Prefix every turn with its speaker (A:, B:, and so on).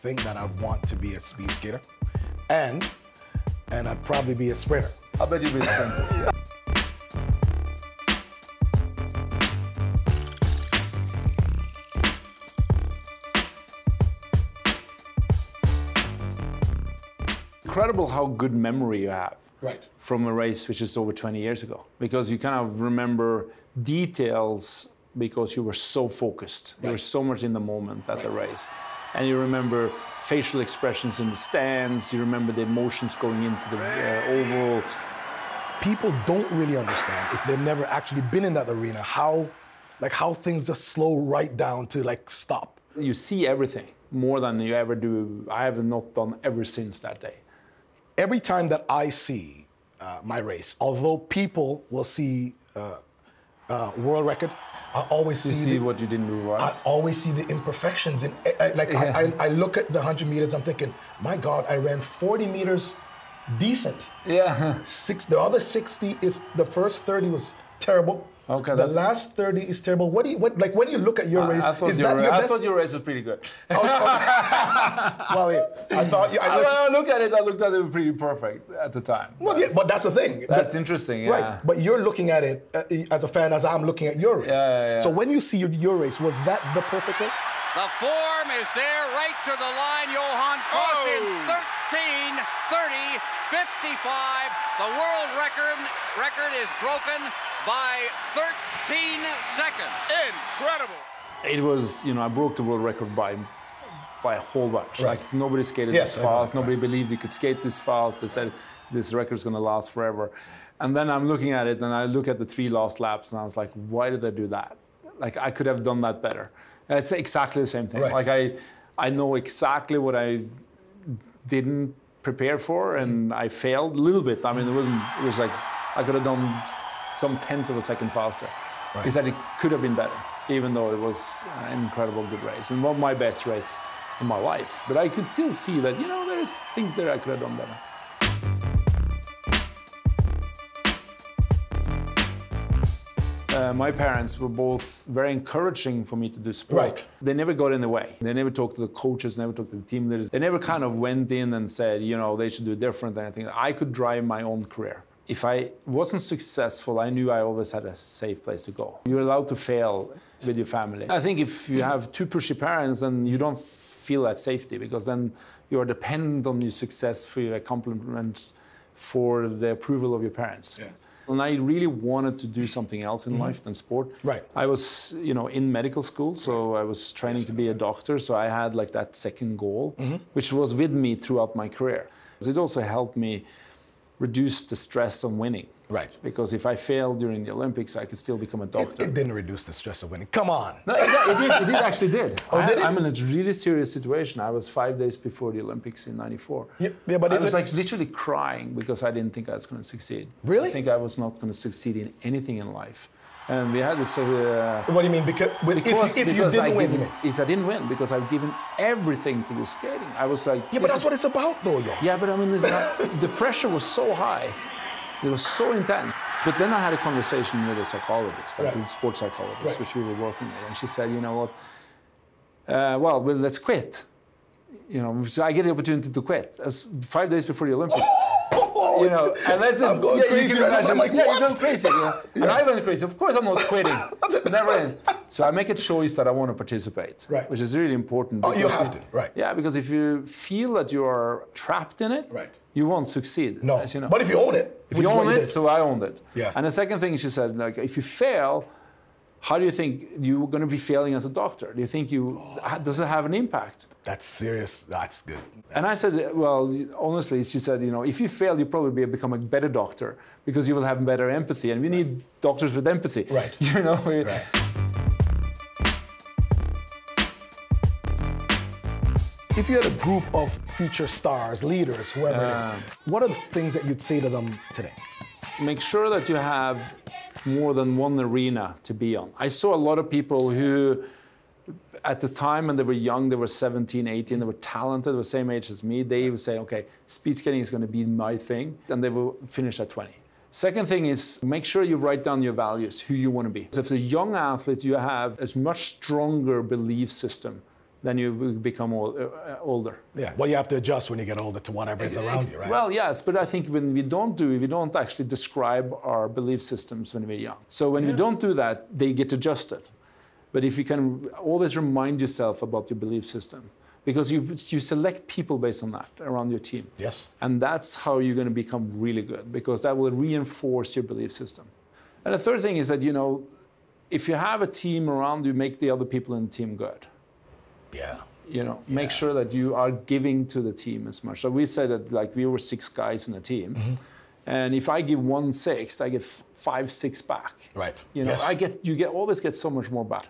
A: think that I'd want to be a speed skater, and I'd probably be a sprinter.
B: I bet you'd be a sprinter. Incredible how good memory you have from a race which is over 20 years ago, because you kind of remember details because you were so focused. You were so much in the moment at the race. And you remember facial expressions in the stands, you remember the emotions going into the oval.
A: People don't really understand, if they've never actually been in that arena, how things just slow right down to stop.
B: You see everything more than you ever do. I have not done ever since that day.
A: Every time that I see my race, although people will see world record, I always see
B: what you didn't do right.
A: I always see the imperfections. I look at the 100 meters, I'm thinking, my God, I ran 40 meters decent.
B: Yeah.
A: The other 60 is, the first 30 was terrible.
B: Okay,
A: the last 30 is terrible. When you look at your race,
B: I thought your race was pretty good.
A: Well, yeah, I thought
B: I looked at it pretty perfect at the time.
A: Well, yeah, but that's the thing.
B: That's interesting, yeah.
A: Right, but you're looking at it as a fan, as I'm looking at your race.
B: Yeah.
A: So when you see your race, was that the perfect race?
C: The form is there, right to the line. Johann Koss in 13:30:55. The world record is broken by 13 seconds. Incredible.
B: It was, I broke the world record by a whole bunch.
A: Right.
B: Nobody skated this fast. Nobody believed you could skate this fast. They said this record's going to last forever. And then I'm looking at it, and I look at the 3 last laps, and I was like, why did I do that? I could have done that better. It's exactly the same thing.
A: Right.
B: I know exactly what I didn't prepare for, and I failed a little bit. I mean, it was like I could have done some tenths of a second faster. Right. Is that it could have been better, even though it was an incredible good race and one of my best race in my life. But I could still see that, there's things there I could have done better. My parents were both very encouraging for me to do sport.
A: Right.
B: They never got in the way. They never talked to the coaches, never talked to the team leaders. They never kind of went in and said, they should do different than anything. I could drive my own career. If I wasn't successful, I knew I always had a safe place to go. You're allowed to fail with your family. I think if you have 2 pushy parents, then you don't feel that safety, because then you are dependent on your success for your accomplishments, for the approval of your parents. Yeah. And I really wanted to do something else in life than sport.
A: Right.
B: I was, in medical school, so I was training to be a doctor, so I had that second goal, which was with me throughout my career. It also helped me reduce the stress of winning.
A: Right.
B: Because if I failed during the Olympics, I could still become a doctor.
A: It didn't reduce the stress of winning. Come on.
B: No, it actually did.
A: Oh, did it?
B: I'm in a really serious situation. I was 5 days before the Olympics in '94.
A: Yeah, but
B: I was literally crying because I didn't think I was going to succeed.
A: Really?
B: I think I was not going to succeed in anything in life. And we had this...
A: what do you mean? Because if you didn't win?
B: If I didn't win, because I've given everything to the skating. I was like...
A: Yeah, but that's what it's about, though, yo.
B: Yeah, but I mean, the pressure was so high. It was so intense. But then I had a conversation with a psychologist, a sports psychologist, which we were working with. And she said, you know what, well, let's quit. So I get the opportunity to quit. 5 days before the Olympics. And that's
A: I'm going crazy right now. I'm like,
B: you're going crazy. And I went crazy. Of course I'm not quitting. Never in. So I make a choice that I want to participate, which is really important.
A: Oh, you have to, right.
B: Yeah, because if you feel that you are trapped in it, you won't succeed.
A: No,
B: as you know.
A: But if you own it,
B: if you own it, so I owned it.
A: Yeah.
B: And the second thing she said, if you fail, how do you think you're going to be failing as a doctor? Do you think does it have an impact?
A: That's serious. That's good.
B: And I said, well, honestly, she said, if you fail, you'll probably become a better doctor because you will have better empathy. And we need doctors with empathy.
A: Right.
B: Right.
A: If you had a group of future stars, leaders, whoever it is, what are the things that you'd say to them today?
B: Make sure that you have more than one arena to be on. I saw a lot of people who, at the time when they were young, they were 17, 18, they were talented, they were the same age as me, they would say, okay, speed skating is going to be my thing, and they will finish at 20. Second thing is, make sure you write down your values, who you want to be. If as a young athlete, you have a much stronger belief system then you become older.
A: Yeah. Well, you have to adjust when you get older to whatever is around you, right?
B: Well, yes, but I think when we don't actually describe our belief systems when we're young. So when we don't do that, they get adjusted. But if you can always remind yourself about your belief system, because you select people based on that around your team.
A: Yes.
B: And that's how you're going to become really good, because that will reinforce your belief system. And the third thing is that, if you have a team around you, make the other people in the team good.
A: Yeah.
B: Make sure that you are giving to the team as much. So we said that, like, we were 6 guys in the team. Mm-hmm. And if I give 1 6, I get 5 6 back.
A: Right.
B: You always get so much more back.